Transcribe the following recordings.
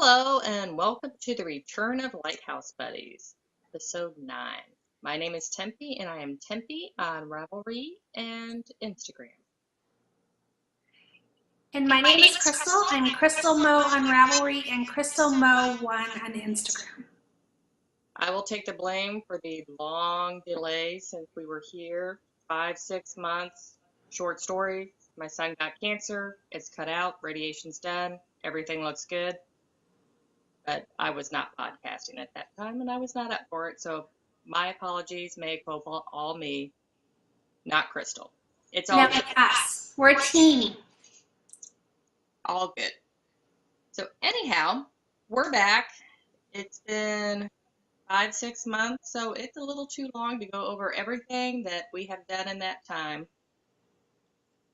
Hello and welcome to the return of Lighthouse Buddies, episode 9. My name is Tempe and I am Tempe on Ravelry and Instagram. And my name is Crystal. I'm Crystal Mo on Ravelry and Crystal Mo1 on Instagram. I will take the blame for the long delay since we were here. 5-6 months. Short story. My son got cancer. It's cut out. Radiation's done. Everything looks good. But I was not podcasting at that time and I was not up for it. So my apologies. May culpa, all me, not Crystal. It's all good. Us. We're a team. All good. So anyhow, we're back. It's been 5-6 months, so it's a little too long to go over everything that we have done in that time.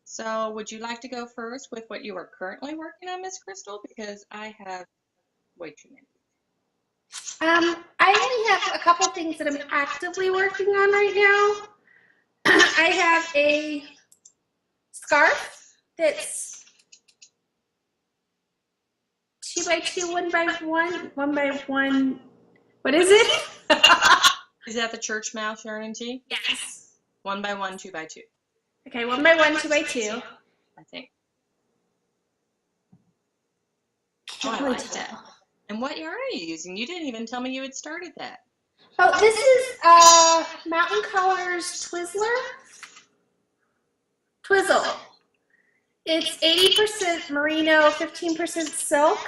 So would you like to go first with what you are currently working on, Miss Crystal? Because I have way too many. I only have a couple things that I'm actively working on right now. I have a scarf that's 2x2, 1x1, 1x1. What is it? Is that the church mouse yarn and tee? Yes. 1x1, 2x2. Okay, 1x1, 2x2. I think. Can't I really like tell. that. And what yarn are you using? You didn't even tell me you had started that. Oh, this is Mountain Colors Twizzle. It's 80% merino, 15% silk,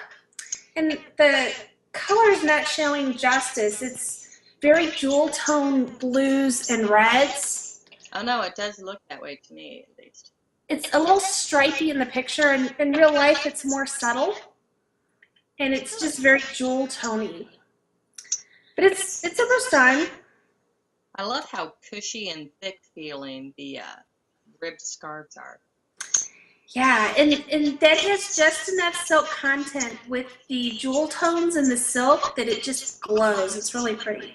and the color is not showing justice. It's very jewel tone blues and reds. Oh no, it does look that way to me at least. It's a little stripy in the picture, and in real life it's more subtle, and it's just very jewel tony. But it's almost done. I love how cushy and thick feeling the ribbed scarves are. Yeah, and that has just enough silk content with the jewel tones and the silk that it just glows. It's really pretty.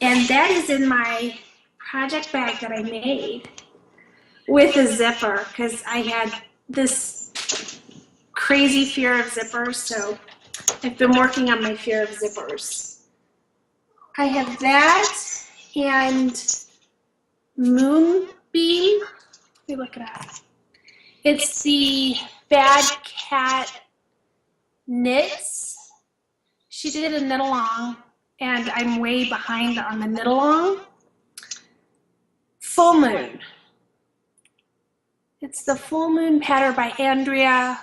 And that is in my project bag that I made with a zipper because I had this crazy fear of zippers, so I've been working on my fear of zippers. I have that and Moonbeam. Let me look it up. It's the Bad Cat knits. She did a knit along, and I'm way behind on the knit along. Full Moon. It's the Full Moon pattern by Andrea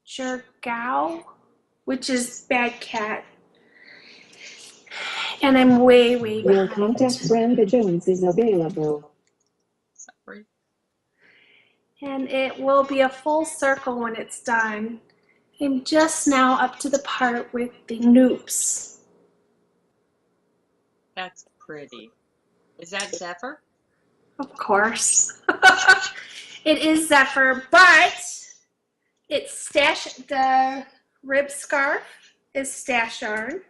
Jergau, which is Bad Cat. And I'm way behind. Your contact Brenda Jones is available. Sorry. And it will be a full circle when it's done. I'm just now up to the part with the noops. That's pretty. Is that Zephyr? Of course. It is Zephyr, but it's the rib scarf is stash yarn.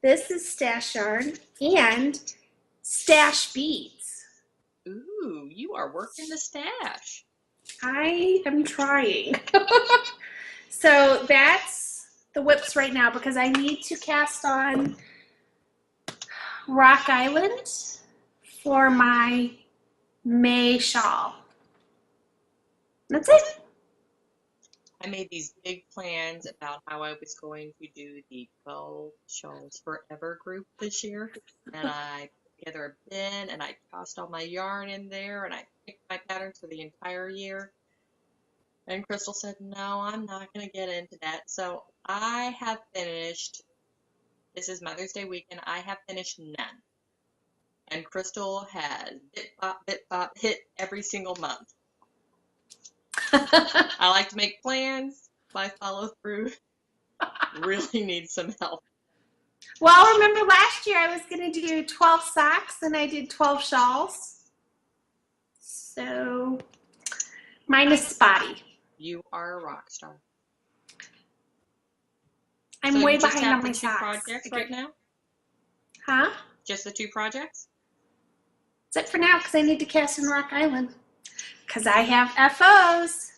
This is stash yarn and stash beads. Ooh, you are working the stash. I am trying. So that's the whips right now because I need to cast on Rock Island for my May shawl. That's it. I made these big plans about how I was going to do the 12 Shawls Forever group this year. And I put together a bin and I tossed all my yarn in there and I picked my patterns for the entire year. And Crystal said, no, I'm not going to get into that. So I have finished, this is Mother's Day weekend, I have finished none. And Crystal has bit bop, hit every single month. I like to make plans, but I follow through. Really need some help. Well, remember last year I was going to do 12 socks and I did 12 shawls. So mine is spotty. You are a rock star. I'm So way you just behind have on the my two socks. projects right now? Huh? Just the 2 projects? That's it for now because I need to cast in Rock Island. Because I have FOs.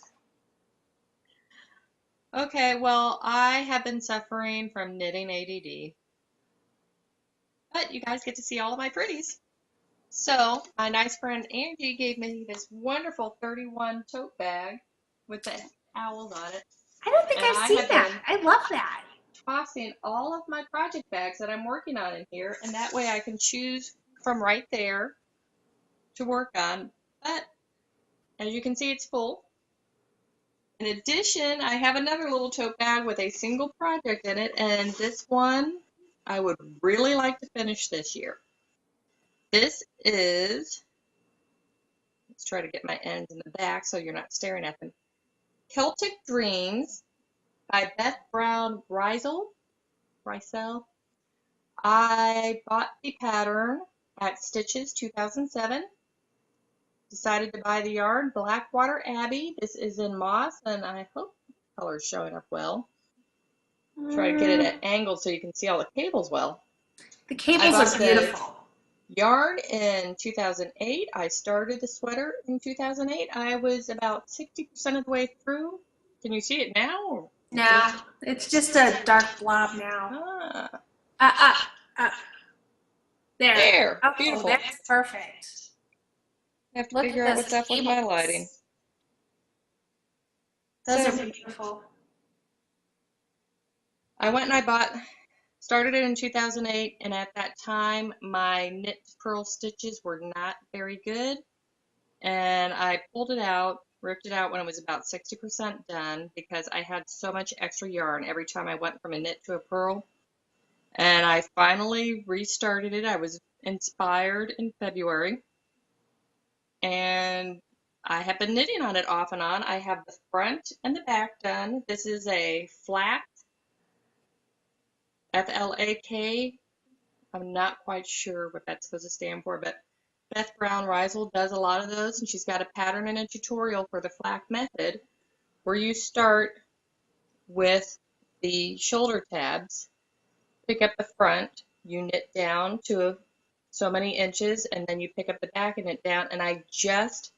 Okay, well, I have been suffering from knitting ADD, but you guys get to see all of my pretties. So, my nice friend Angie gave me this wonderful 31 tote bag with the owls on it, I don't think and I've I seen have that. been I love that. tossing all of my project bags that I'm working on in here, and that way I can choose from right there to work on. But as you can see, it's full. In addition, I have another little tote bag with a single project in it, and this one I would really like to finish this year. This is, let's try to get my ends in the back so you're not staring at them. Celtic Dreams by Beth Brown Reisel. I bought the pattern at Stitches 2007. Decided to buy the yarn, Blackwater Abbey. This is in moss, and I hope the color is showing up well. Try to get it at angles so you can see all the cables well. The cables are beautiful. Yarn in 2008. I started the sweater in 2008. I was about 60% of the way through. Can you see it now? No, it's just a dark blob now. There. There. Oh, Beautiful. that's perfect. I have to Look figure at out what's those up with my cables. lighting. Those So, are beautiful. I went and started it in 2008, and at that time, my knit purl stitches were not very good, and I pulled it out, ripped it out when it was about 60% done because I had so much extra yarn every time I went from a knit to a purl, and I finally restarted it. I was inspired in February, and I have been knitting on it off and on. I have the front and the back done. This is a flat FLAK. I'm not quite sure what that's supposed to stand for, but Beth Brown Reisel does a lot of those, and she's got a pattern and a tutorial for the flack method where you start with the shoulder tabs, pick up the front, you knit down to so many inches, and then you pick up the back and knit down. And I just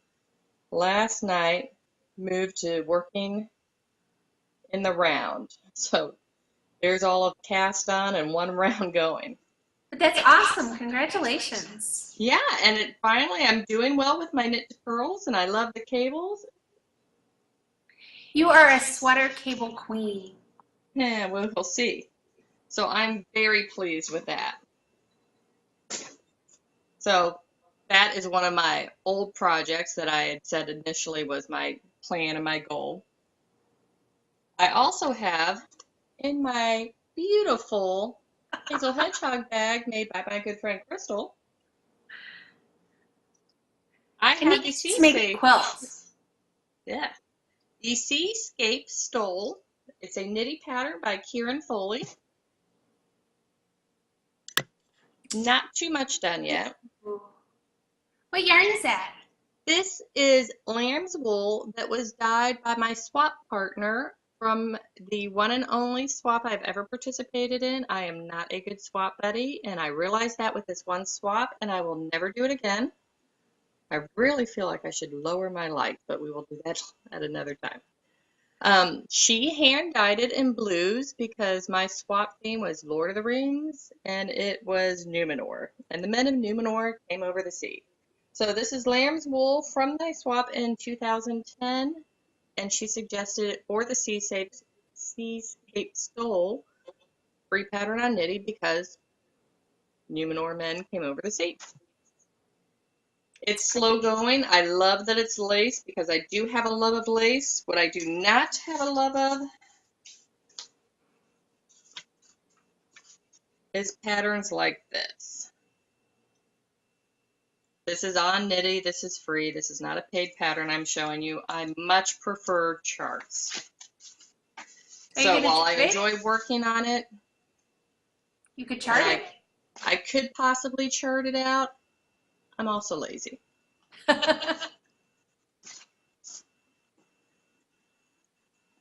last night moved to working in the round. So there's all of cast on and one round going. But that's awesome. Congratulations. Yeah, and finally I'm doing well with my knit to purls, and I love the cables. You are a sweater cable queen. Yeah, we'll see. So I'm very pleased with that. So that is one of my old projects that I had said initially was my plan and my goal. I also have in my beautiful Hazel Hedgehog bag made by my good friend Crystal, I have the Seascape quilts. Yeah. The Seascape Stole. It's a knitty pattern by Kieran Foley. Not too much done yet. What yarn is that? This is lamb's wool that was dyed by my swap partner from the one and only swap I've ever participated in. I am not a good swap buddy, and I realized that with this one swap, and I will never do it again. I really feel like I should lower my light, but we will do that at another time. She hand dyed it in blues because my swap theme was Lord of the Rings, and it was Numenor, and the men of Numenor came over the sea. So this is lamb's wool from my swap in 2010, and she suggested it for the Seascape Stole free pattern on Knitty because Numenor men came over the sea. It's slow going. I love that it's lace because I do have a love of lace. What I do not have a love of is patterns like this. This is on Knitty. This is free. This is not a paid pattern I'm showing you. I much prefer charts. So while I enjoy working on it, you could chart it. I could possibly chart it out. I'm also lazy.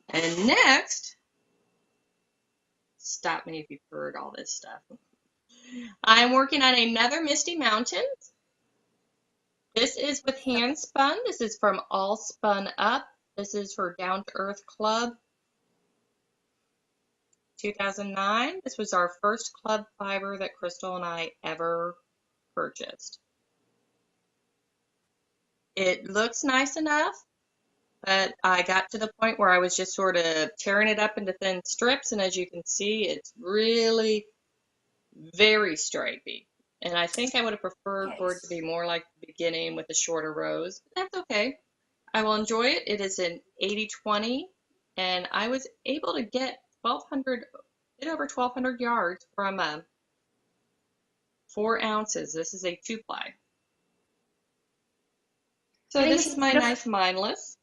And next, stop me if you've heard all this stuff. I'm working on another Misty Mountains. This is with hand spun. This is from All Spun Up. This is for Down to Earth Club. 2009. This was our first club fiber that Crystal and I ever purchased. It looks nice enough, but I got to the point where I was just sort of tearing it up into thin strips, and as you can see, it's really very stripy. And I think I would have preferred for it to be more like the beginning with the shorter rows. But that's okay. I will enjoy it. It is an 80-20, and I was able to get 1,200, a bit over 1,200 yards from 4 ounces. This is a 2-ply. So this is my nice mindless.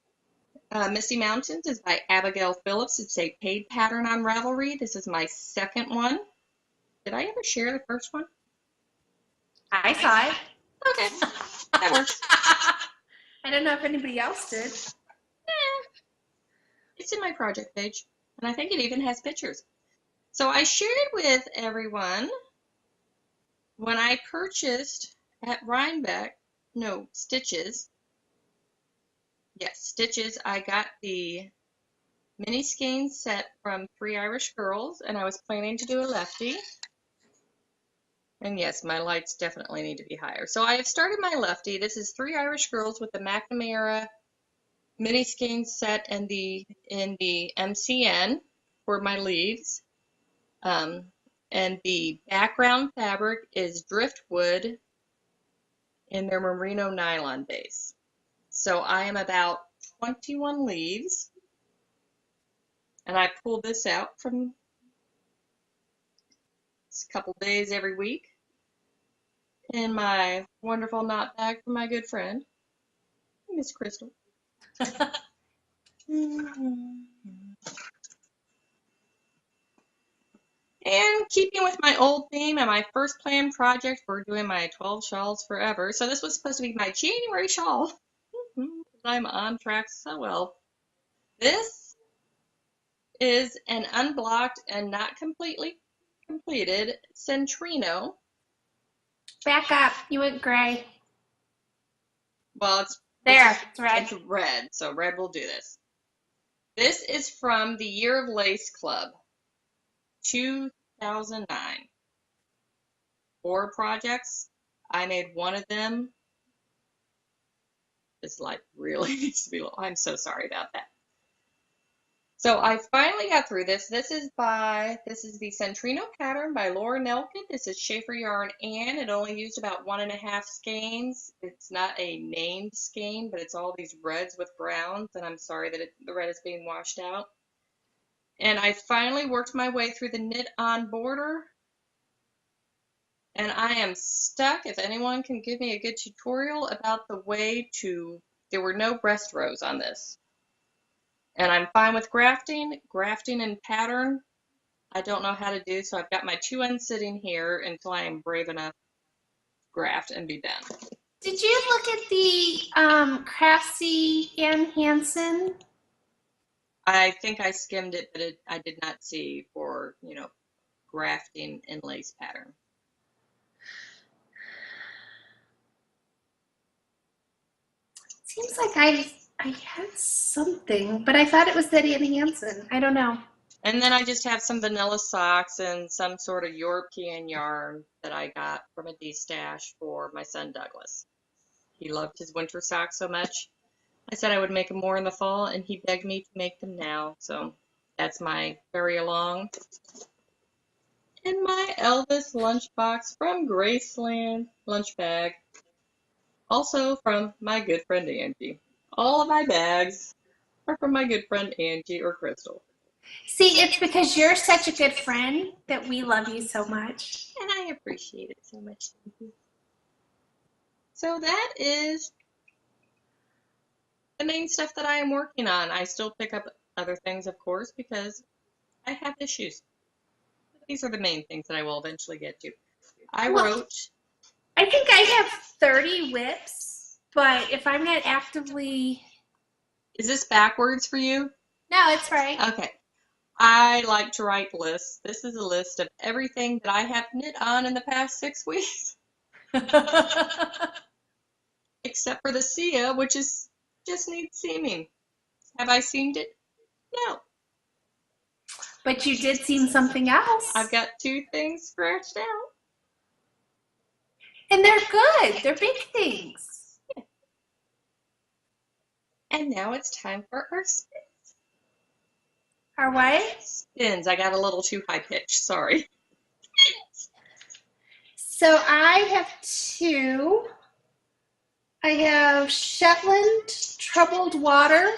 Misty Mountains is by Abigail Phillips. It's a paid pattern on Ravelry. This is my second one. Did I ever share the first one? I saw it. Okay, that works. I don't know if anybody else did. It's in my project page, and I think it even has pictures. So I shared with everyone when I purchased at Rhinebeck, no, Stitches. Yes, Stitches. I got the mini skein set from 3 Irish Girls, and I was planning to do a lefty. And yes, my lights definitely need to be higher. So I have started my lefty. This is 3 Irish Girls with the McNamara mini skein set and in the MCN for my leaves. And the background fabric is driftwood in their merino nylon base. So I am about 21 leaves, and I pull this out from a couple days every week in my wonderful knot bag from my good friend, Miss Crystal. And keeping with my old theme and my first planned project, we're doing my 12 shawls forever. So this was supposed to be my January shawl. I'm on track so well. This is an unblocked and not completely completed Centrino. Back up. You went gray. Well, it's red. It's red, so red will do this. This is from the Year of Lace Club, 2009. 4 projects. I made one of them. This light really needs to be low. I'm so sorry about that. So I finally got through this. This is the Centrino pattern by Laura Nelkin. This is Schaefer Yarn Ann. It only used about 1.5 skeins. It's not a named skein, but it's all these reds with browns, and I'm sorry that the red is being washed out. And I finally worked my way through the knit-on border, and I am stuck. If anyone can give me a good tutorial about the way to, there were no breast rows on this. And I'm fine with grafting and pattern. I don't know how to do, so I've got my 2 ends sitting here until I am brave enough to graft and be done. Did you look at the Craftsy Ann Hansen? I think I skimmed it, but I did not see for, grafting and lace pattern. Seems like I had something, but I thought it was that Ann Hansen. I don't know. And then I just have some vanilla socks and some sort of European yarn that I got from a D-stash for my son Douglas. He loved his winter socks so much. I said I would make them more in the fall, and he begged me to make them now. So that's my carry along. And my Elvis lunchbox from Graceland lunch bag. Also from my good friend Angie. All of my bags are from my good friend Angie or Crystal. See, it's because you're such a good friend that we love you so much. And I appreciate it so much. Thank you. So that is the main stuff that I am working on. I still pick up other things, of course, because I have issues. These are the main things that I will eventually get to. I think I have 30 whips, but if I'm not actively... Is this backwards for you? No, it's right. Okay. I like to write lists. This is a list of everything that I have knit on in the past 6 weeks. Except for the Sia, which just needs seaming. Have I seamed it? No. But you did seam something else. I've got 2 things scratched out. And they're good. They're big things. And now it's time for our spins. Our what? Spins. I got a little too high pitched. Sorry. So I have 2. I have Shetland Troubled Water.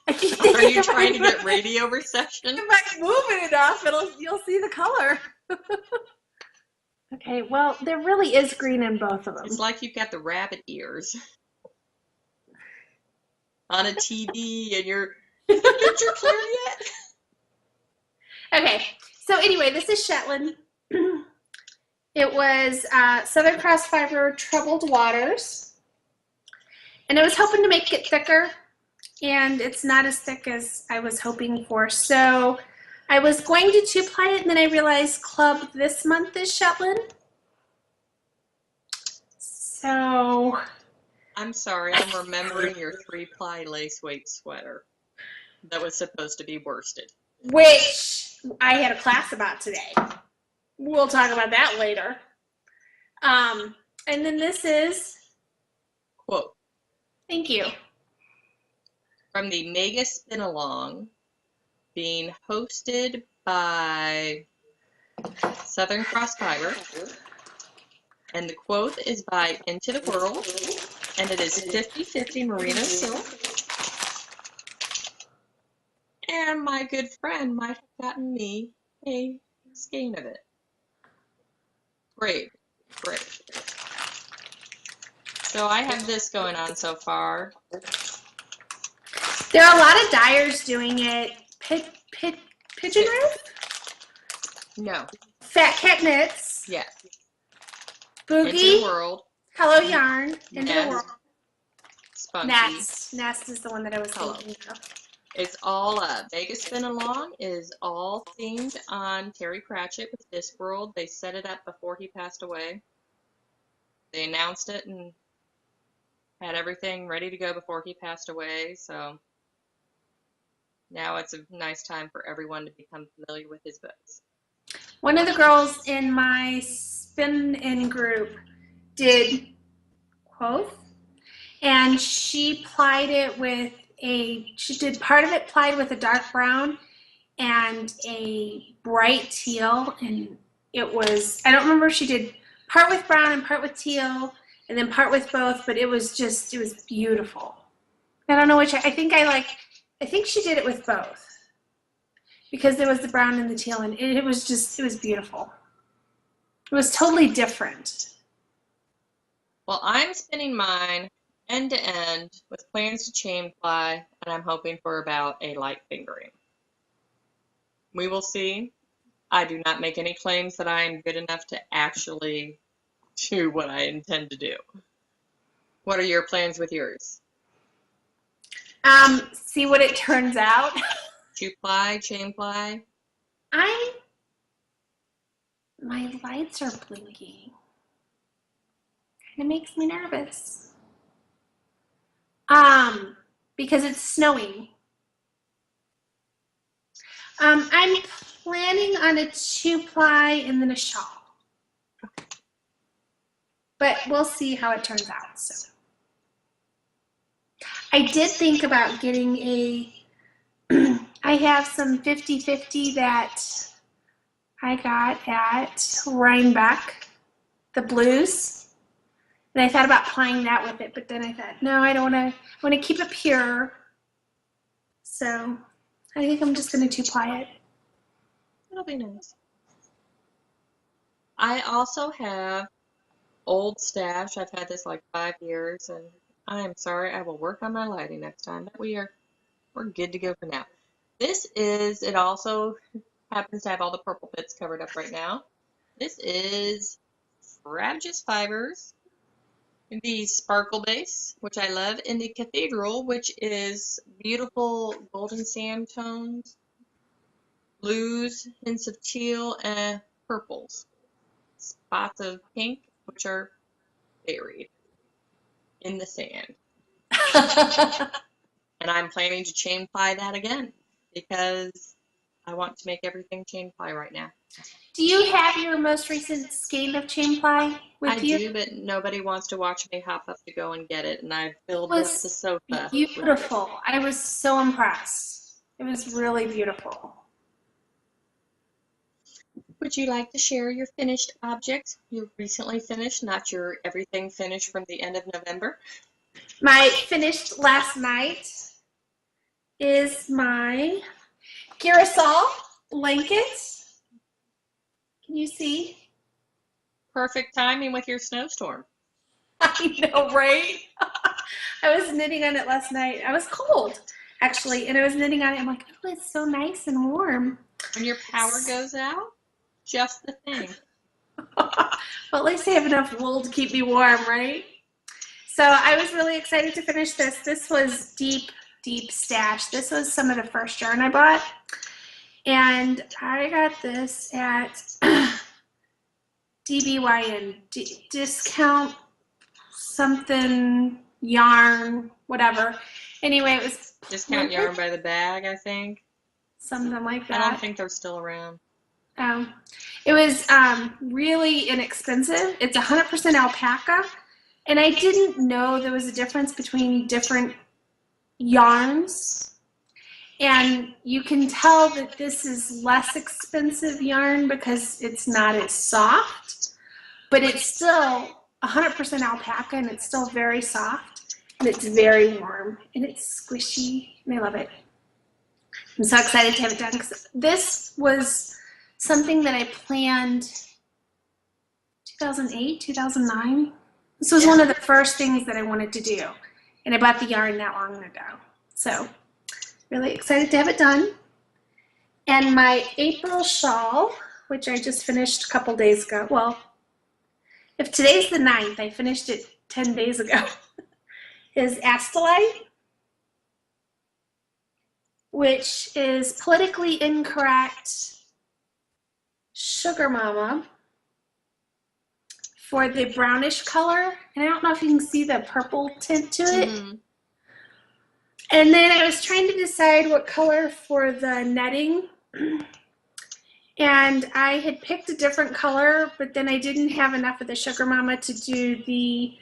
Are you trying to get radio reception? If I move it enough, you'll see the color. Okay, well, there really is green in both of them. It's like you've got the rabbit ears on a TV and you're, is the picture clear yet? Okay, so anyway, this is Shetland. It was Southern Cross Fiber Troubled Waters. And I was hoping to make it thicker, and it's not as thick as I was hoping for. So I was going to 2-ply it, and then I realized club this month is Shetland. So I'm sorry, I'm remembering your 3-ply lace weight sweater that was supposed to be worsted. Which I had a class about today. We'll talk about that later. And then this is, Quote, thank you. from the Mega Spin Along, being hosted by Southern Cross Fiber. And the quote is by Into the World, and it is 50/50 merino silk. And my good friend might have gotten me a skein of it. Great, great. So I have this going on so far. There are a lot of dyers doing it. Pigeon Roof? No. Fat Cat Knits. Yeah. Boogie. Into the World. Hello Yarn. Into Nest. the World. Spunky. Nest is the one that I was thinking of. It's all Vegas Spin Along is all themed on Terry Pratchett with Discworld. They set it up before he passed away. They announced it and had everything ready to go before he passed away. So now it's a nice time for everyone to become familiar with his books. One of the girls in my spin-in group did quote, and she plied it with she did part of it plied with a dark brown and a bright teal, and it was, I don't remember if she did part with brown and part with teal and then part with both, but it was beautiful. I don't know which, I think she did it with both because there was the brown and the teal, and it was beautiful. It was totally different. Well, I'm spinning mine end to end with plans to chain ply, and I'm hoping for about a light fingering. We will see. I do not make any claims that I am good enough to actually do what I intend to do. What are your plans with yours? See what it turns out. 2-ply, chain ply? My lights are blinking. Kind of makes me nervous. Because it's snowing. I'm planning on a 2-ply and then a shawl. But we'll see how it turns out. So I did think about getting I have some 50/50 that I got at Rhinebeck, the blues. And I thought about plying that with it, but then I thought, no, I don't want to. I want to keep it pure. So I think I'm just going to 2-ply it. It'll be nice. I also have old stash. I've had this like 5 years, and I'm sorry. I will work on my lighting next time, but we're good to go for now. It also happens to have all the purple bits covered up right now. This is Frabjous Fibers, the Sparkle Base, which I love, and the Cathedral, which is beautiful golden sand tones, blues, hints of teal, and purples. Spots of pink, which are buried in the sand. And I'm planning to chain ply that again because I want to make everything chain ply right now. Do you have your most recent skein of chain ply with you? I do, but nobody wants to watch me hop up to go and get it, and I It filled up the was sofa. beautiful. I was so impressed. It was really beautiful. Would you like to share your finished objects you recently finished, not your everything finished from the end of November? My finished last night is my Garrus All Blankets. Can you see? Perfect timing with your snowstorm. I know, right? I was knitting on it last night. I was cold, actually, and I was knitting on it. I'm like, oh, it's so nice and warm. When your power goes out, just the thing. Well, at least I have enough wool to keep me warm, right? So I was really excited to finish this. This was deep, deep stash. This was some of the first yarn I bought. And I got this at DBYN, discount something yarn, whatever. Anyway, it was Discount yarn by the bag, I think. Something like that. I don't think they're still around. It was really inexpensive. It's 100% alpaca. And I didn't know there was a difference between different yarns. And you can tell that this is less expensive yarn because it's not as soft. But it's still 100% alpaca, and it's still very soft. And it's very warm. And it's squishy. And I love it. I'm so excited to have it done because this was something that I planned 2008, 2009. This was one of the first things that I wanted to do. And I bought the yarn not long ago. So really excited to have it done. And my April shawl, which I just finished a couple days ago. Well, if today's the 9th, I finished it 10 days ago, is Astelite, which is politically incorrect Sugar Mama for the brownish color. And I don't know if you can see the purple tint to it. Mm-hmm. And then I was trying to decide what color for the netting. And I had picked a different color, but then I didn't have enough of the Sugar Mama to do the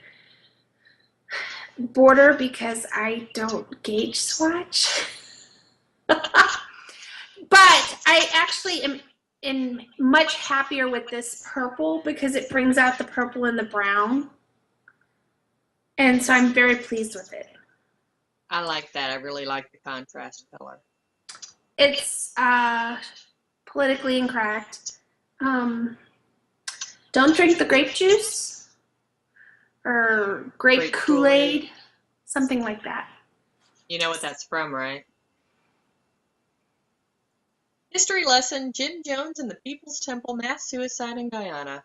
border because I don't gauge swatch. But I actually am much happier with this purple because it brings out the purple and the brown. And so I'm very pleased with it. I like that. I really like the contrast color. It's politically incorrect. Don't drink the grape juice or grape Kool-Aid, something like that. You know what that's from, right? History lesson, Jim Jones and the People's Temple mass suicide in Guyana.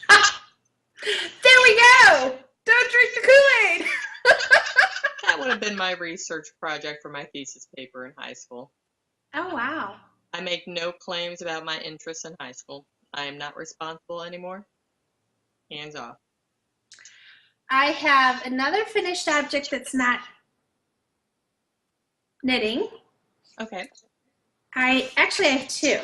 There we go! Don't drink the Kool-Aid! That would have been my research project for my thesis paper in high school. Oh, wow. I make no claims about my interests in high school. I am not responsible anymore. Hands off. I have another finished object that's not knitting. Okay. I actually have two.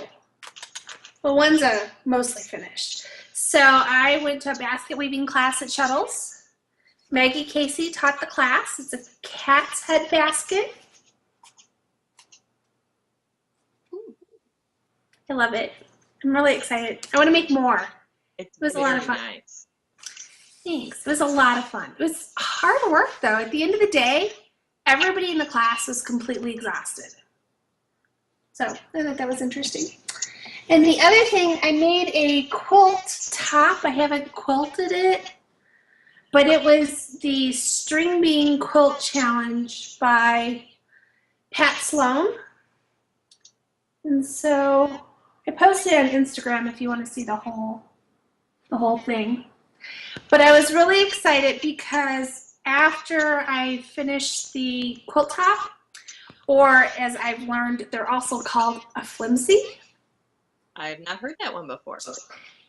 Well, one's mostly finished. So I went to a basket weaving class at Shuttles. Maggie Casey taught the class. It's a cat's head basket. I love it. I'm really excited. I want to make more. It was a lot of fun. Nice. Thanks. It was a lot of fun. It was hard work, though. At the end of the day, everybody in the class was completely exhausted. So I thought that was interesting. And the other thing, I made a quilt top. I haven't quilted it, but it was the String Bean Quilt Challenge by Pat Sloan. And so I posted it on Instagram if you want to see the whole thing. But I was really excited because after I finished the quilt top, or as I've learned, they're also called a flimsy. I have not heard that one before.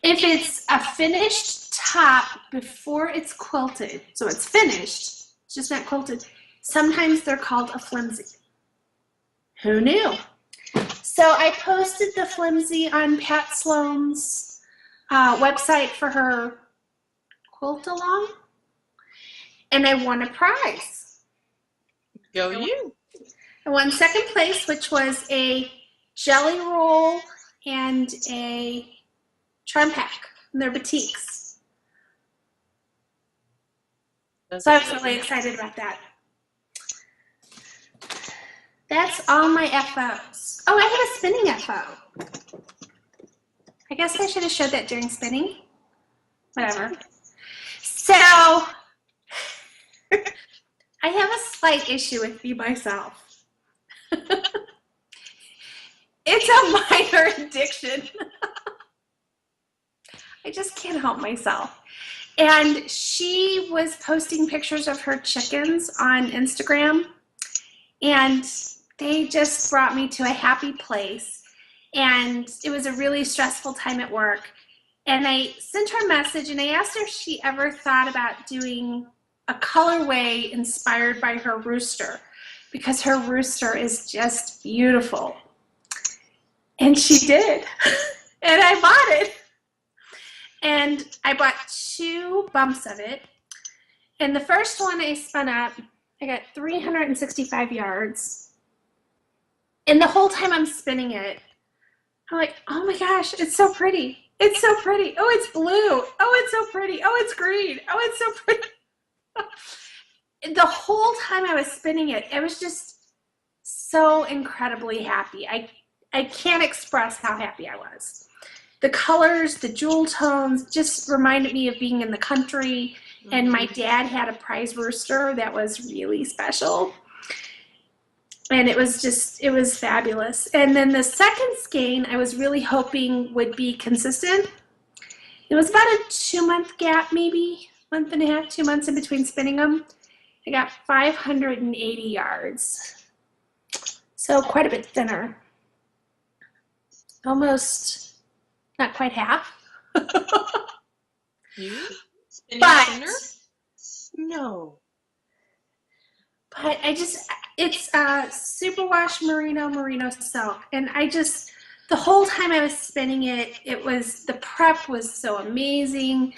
If it's a finished top before it's quilted, so it's finished, it's just not quilted, Sometimes they're called a flimsy. Who knew? So I posted the flimsy on Pat Sloan's website for her quilt along, and I won a prize. Go you. I won second place, which was a jelly roll and a charm pack. And they're batiks. So I was really excited about that. That's all my FOs. Oh, I have a spinning FO. I guess I should have showed that during spinning. Whatever. So, I have a slight issue with Be Myself. It's a minor addiction. I just can't help myself. And she was posting pictures of her chickens on Instagram, and they just brought me to a happy place. And it was a really stressful time at work. And I sent her a message and I asked her if she ever thought about doing a colorway inspired by her rooster, because her rooster is just beautiful. And she did. And I bought it. And I bought 2 bumps of it. And the first one I spun up, I got 365 yards. And the whole time I'm spinning it, I'm like, oh my gosh, it's so pretty. It's so pretty. Oh, it's blue. Oh, it's so pretty. Oh, it's green. Oh, it's so pretty. The whole time I was spinning it, I was just so incredibly happy. I can't express how happy I was. The colors, the jewel tones just reminded me of being in the country. And my dad had a prize rooster that was really special. And it was fabulous. And then the second skein I was really hoping would be consistent. It was about a 2-month gap, maybe, month and a half, 2 months in between spinning them. I got 580 yards. So quite a bit thinner. Almost not quite half. You? Spinning But thinner? No. But it's superwash merino silk. And the whole time I was spinning it, the prep was so amazing.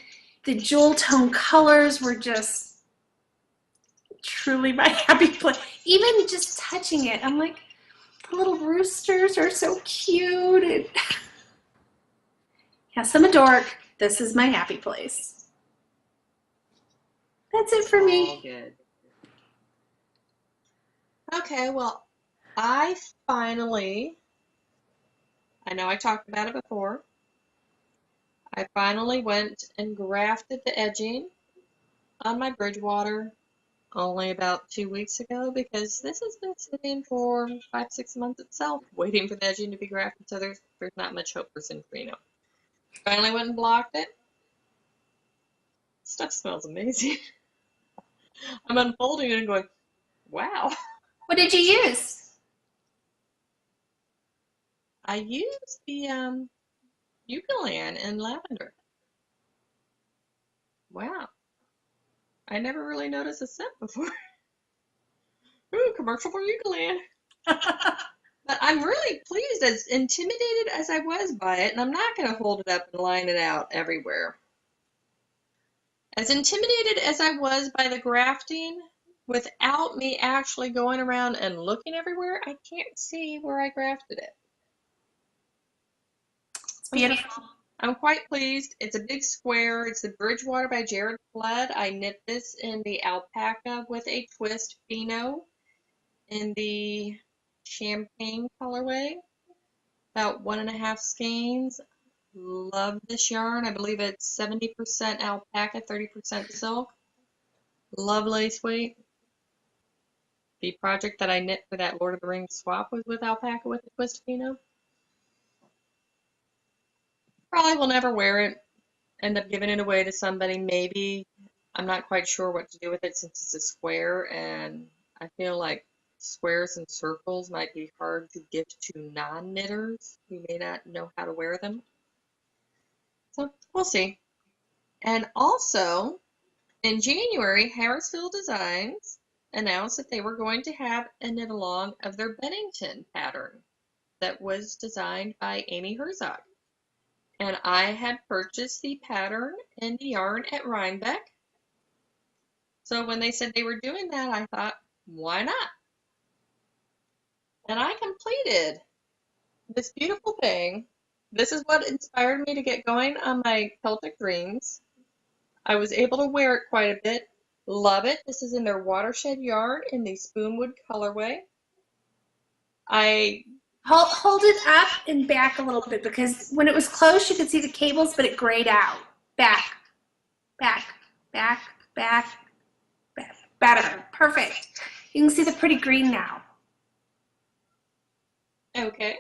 The jewel tone colors were just truly my happy place. Even just touching it, I'm like, the little roosters are so cute. And yes, I'm a dork. This is my happy place. That's it for me. All good. Okay, well, I know I talked about it before. I finally went and grafted the edging on my Bridgewater only about 2 weeks ago, because this has been sitting for 5-6 months itself, waiting for the edging to be grafted, so there's not much hope for San Marino. Finally went and blocked it. Stuff smells amazing. I'm unfolding it and going, wow. What did you use? I used the Eucalyptus and lavender. Wow. I never really noticed a scent before. Ooh, commercial for Eucalyptus. But I'm really pleased, as intimidated as I was by it, and I'm not going to hold it up and line it out everywhere. As intimidated as I was by the grafting, without me actually going around and looking everywhere, I can't see where I grafted it. It's beautiful. I'm quite pleased. It's a big square. It's the Bridgewater by Jared Flood. I knit this in the alpaca with a twist pheno in the champagne colorway. About 1.5 skeins. Love this yarn. I believe it's 70% alpaca, 30% silk. Love lace weight. The project that I knit for that Lord of the Rings swap was with alpaca with a twist pheno. Probably will never wear it. End up giving it away to somebody, maybe. I'm not quite sure what to do with it since it's a square, and I feel like squares and circles might be hard to gift to non-knitters who may not know how to wear them. So we'll see. And also, in January, Harrisville Designs announced that they were going to have a knit along of their Bennington pattern that was designed by Amy Herzog. And I had purchased the pattern and the yarn at Rhinebeck. So when they said they were doing that, I thought, why not? And I completed this beautiful thing. This is what inspired me to get going on my Celtic Dreams. I was able to wear it quite a bit. Love it. This is in their watershed yarn in the Spoonwood colorway. I Hold it up and back a little bit, because when it was close, you could see the cables, but it grayed out. Back, back, back, back, back. Better. Perfect. You can see the pretty green now. okay.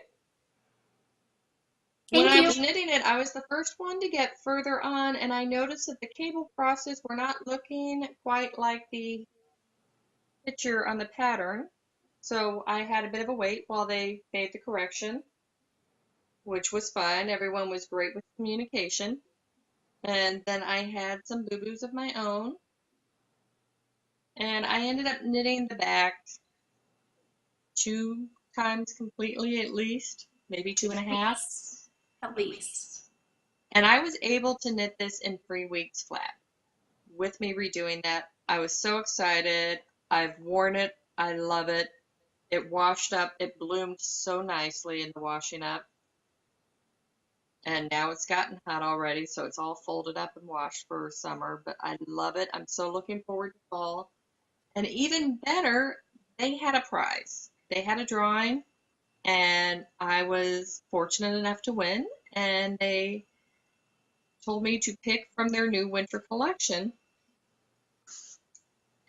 Thank When I you. was knitting it, I was the first one to get further on, and I noticed that the cable crosses were not looking quite like the picture on the pattern. So I had a bit of a wait while they made the correction, which was fine. Everyone was great with communication. And then I had some boo-boos of my own. And I ended up knitting the back 2 times completely at least, maybe 2.5. At least. And I was able to knit this in 3 weeks flat. With me redoing that, I was so excited. I've worn it. I love it. It washed up. It bloomed so nicely in the washing up. And now it's gotten hot already, so it's all folded up and washed for summer. But I love it. I'm so looking forward to fall. And even better, they had a prize. They had a drawing, and I was fortunate enough to win. And they told me to pick from their new winter collection.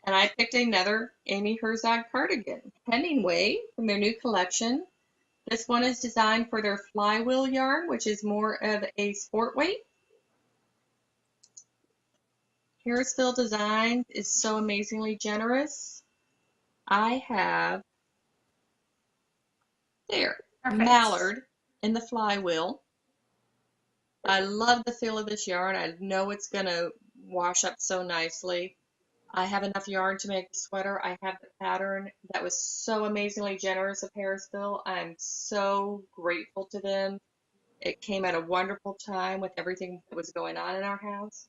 And I picked another Amy Herzog cardigan, Hemingway, from their new collection. This one is designed for their flywheel yarn, which is more of a sport weight. Harrisville Designs is so amazingly generous. I have there, Perfect. Mallard in the flywheel. I love the feel of this yarn. I know it's going to wash up so nicely. I have enough yarn to make the sweater. I have the pattern that was so amazingly generous of Harrisville. I'm so grateful to them. It came at a wonderful time with everything that was going on in our house.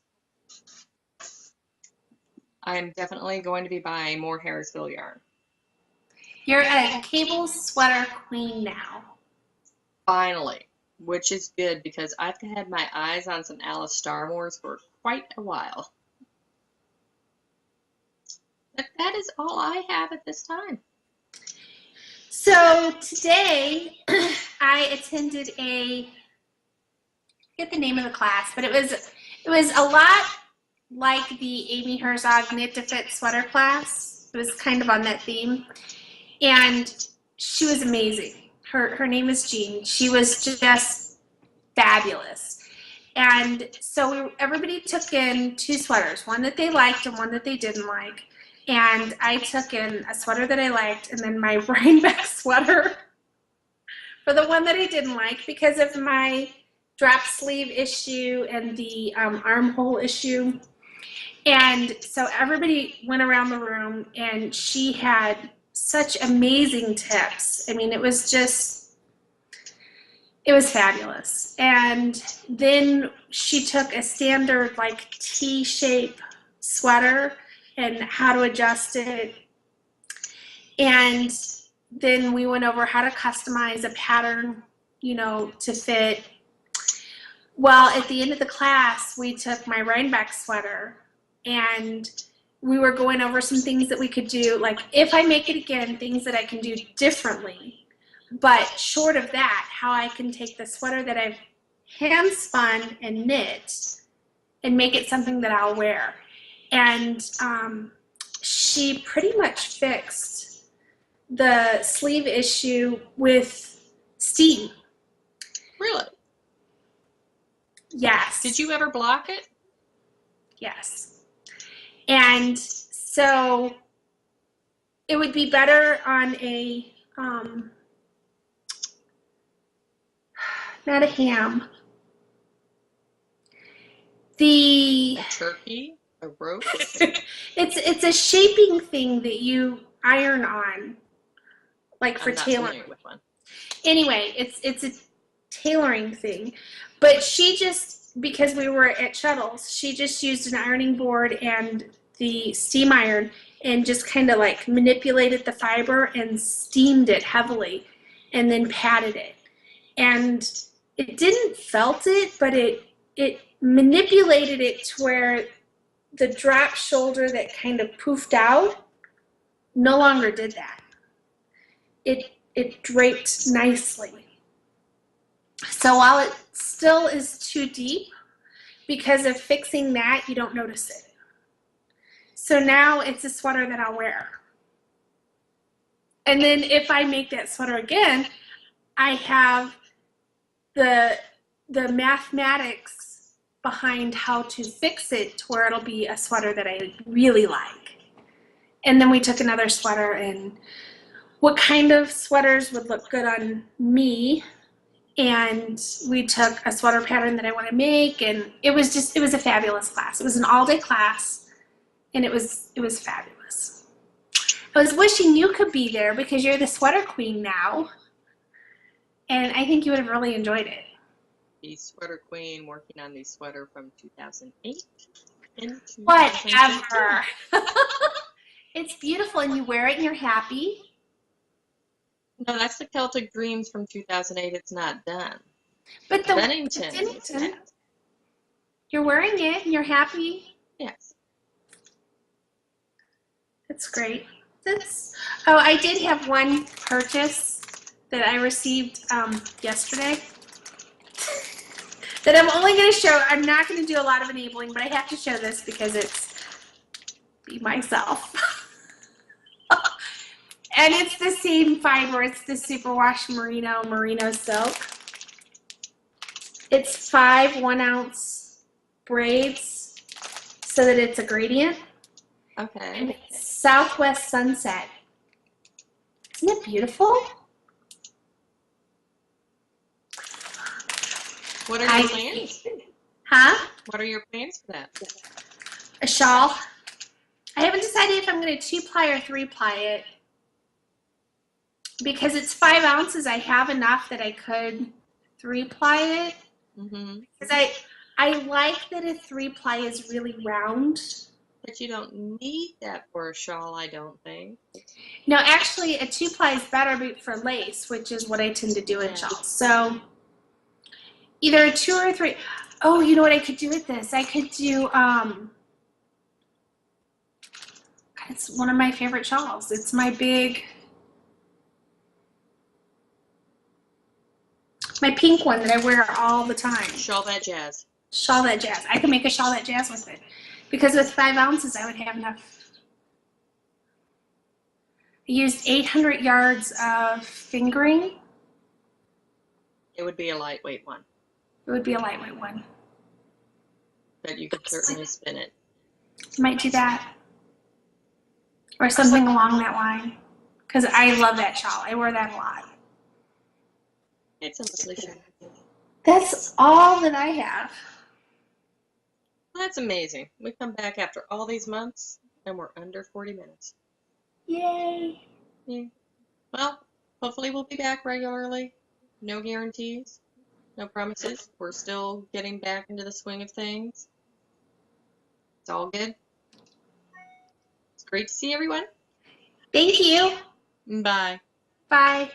I am definitely going to be buying more Harrisville yarn. You're a cable sweater queen now. Finally, which is good because I've had my eyes on some Alice Starmores for quite a while. But that is all I have at this time. So today I attended I forget the name of the class, but it was a lot like the Amy Herzog Knit to Fit sweater class. It was kind of on that theme. And she was amazing. Her name is Jean. She was just fabulous. And so everybody took in 2 sweaters, one that they liked and one that they didn't like. And I took in a sweater that I liked and then my Rhinebeck sweater for the one that I didn't like because of my drop sleeve issue and the armhole issue. And so everybody went around the room and she had such amazing tips. I mean, it was fabulous. And then she took a standard like T-shape sweater and how to adjust it. And then we went over how to customize a pattern, to fit. Well, at the end of the class, we took my Rhinebeck sweater and we were going over some things that we could do, like if I make it again, things that I can do differently. But short of that, how I can take the sweater that I've hand spun and knit and make it something that I'll wear. And she pretty much fixed the sleeve issue with steam. Really? Yes. Did you ever block it? Yes. And so it would be better on a, not a ham. A turkey? A rope? It's a shaping thing that you iron on, like for I'm not tailoring. familiar with one. Anyway, it's a tailoring thing. But she just, because we were at Shuttles, she just used an ironing board and the steam iron and just kind of like manipulated the fiber and steamed it heavily and then patted it. And it didn't felt it, but it manipulated it to where the drop shoulder that kind of poofed out no longer did that. It draped nicely. So while it still is too deep, because of fixing that, you don't notice it. So now it's a sweater that I'll wear. And then if I make that sweater again, I have the mathematics behind how to fix it to where it'll be a sweater that I really like. And then we took another sweater and what kind of sweaters would look good on me. And we took a sweater pattern that I want to make, and it was a fabulous class. It was an all-day class, and it was fabulous. I was wishing you could be there because you're the sweater queen now, and I think you would have really enjoyed it. The sweater queen working on the sweater from 2008 and 2015. Whatever. It's beautiful, and you wear it, and you're happy. No, that's the Celtic Dreams from 2008. It's not done. But the Bennington. Bennington, you're wearing it, and you're happy. Yes. That's great. Oh, I did have one purchase that I received yesterday that I'm only going to show. I'm not going to do a lot of enabling, but I have to show this because it's be myself. And it's the same fiber. It's the superwash merino silk. It's 5 1-ounce braids so that it's a gradient. Okay. And it's Southwest Sunset. Isn't it beautiful? What are your plans? Huh? What are your plans for that? A shawl. I haven't decided if I'm going to 2-ply or 3-ply it. Because it's 5 ounces, I have enough that I could 3-ply it. Mm-hmm. Because I like that a 3-ply is really round. But you don't need that for a shawl, I don't think. No, actually, a 2-ply is better for lace, which is what I tend to do in shawls. So either a 2 or a 3. Oh, you know what I could do with this? I could do, it's one of my favorite shawls. It's my pink one that I wear all the time. Shawl that jazz. Shawl that jazz. I could make a shawl that jazz with it. Because with 5 ounces, I would have enough. I used 800 yards of fingering. It would be a lightweight one. It would be a lightweight one. But you could certainly spin it. Might do that. Or something along that line. Because I love that shawl. I wear that a lot. It's a lovely shawl. That's all that I have. Well, that's amazing. We come back after all these months, and we're under 40 minutes. Yay. Yeah. Well, hopefully we'll be back regularly. No guarantees. No promises. We're still getting back into the swing of things. It's all good. It's great to see everyone. Thank you. Bye. Bye.